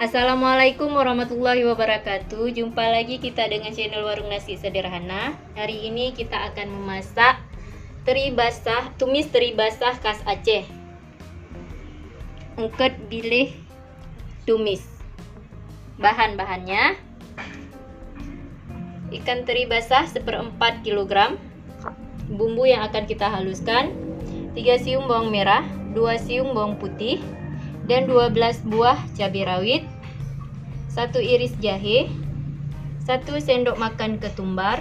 Assalamualaikum warahmatullahi wabarakatuh. Jumpa lagi kita dengan channel Warung Nasi Sederhana. Hari ini kita akan memasak tumis teri basah khas Aceh. Ungkep bilih tumis. Bahan-bahannya: ikan teri basah 1/4 kg, bumbu yang akan kita haluskan 3 siung bawang merah, 2 siung bawang putih, dan 12 buah cabai rawit, 1 iris jahe, 1 sendok makan ketumbar,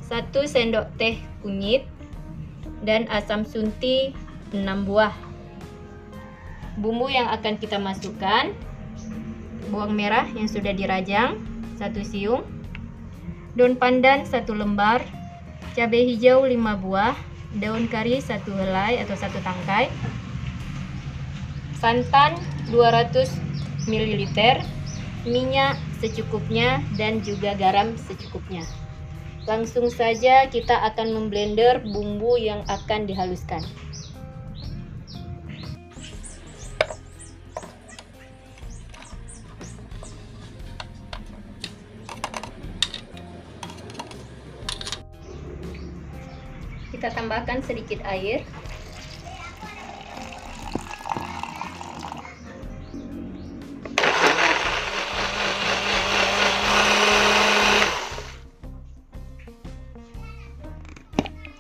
1 sendok teh kunyit, dan asam sunti 6 buah. Bumbu yang akan kita masukkan: bawang merah yang sudah dirajang 1 siung, daun pandan 1 lembar, cabai hijau 5 buah, daun kari 1 helai atau 1 tangkai, santan 200 ml, minyak secukupnya, dan juga garam secukupnya. Langsung saja kita akan memblender bumbu yang akan dihaluskan. Kita tambahkan sedikit air.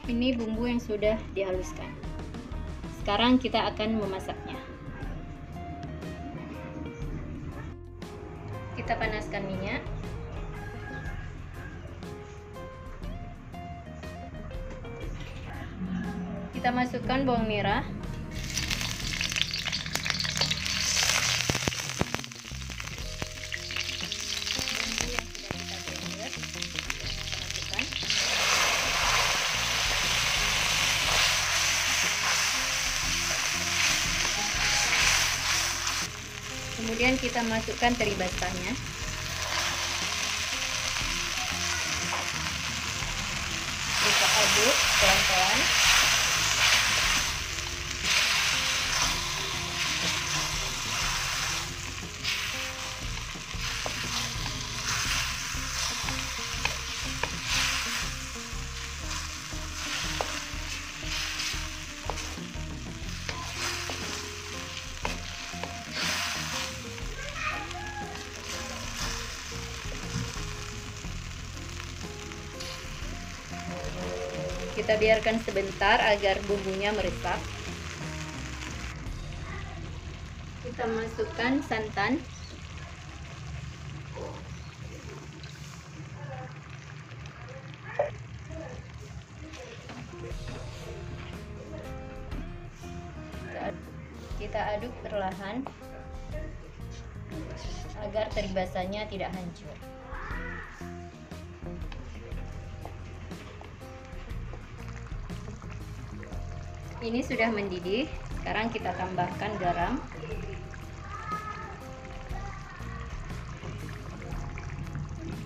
Ini bumbu yang sudah dihaluskan. Sekarang kita akan memasaknya. Kita panaskan minyak. Kita masukkan bawang merah, bumbu yang sudah kita blender, kita masukkan. Kemudian kita masukkan teri basahnya. Kita aduk pelan-pelan. Kita biarkan sebentar agar bumbunya meresap. Kita masukkan santan, kita aduk perlahan agar teri basahnya tidak hancur. Ini sudah mendidih. Sekarang kita tambahkan garam,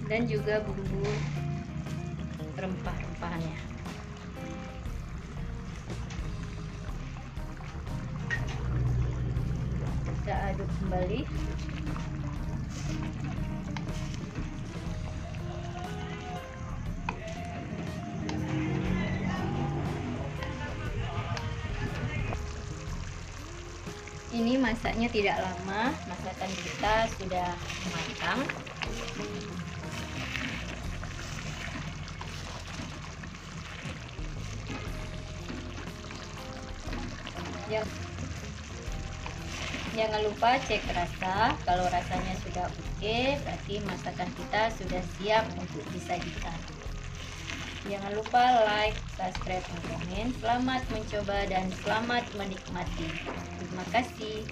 dan juga bumbu rempah-rempahannya. Kita aduk kembali. Ini masaknya tidak lama, masakan kita sudah matang. Jangan lupa cek rasa. Kalau rasanya sudah oke, berarti masakan kita sudah siap untuk disajikan. Jangan lupa like, subscribe, dan komen. Selamat mencoba dan selamat menikmati. Terima kasih.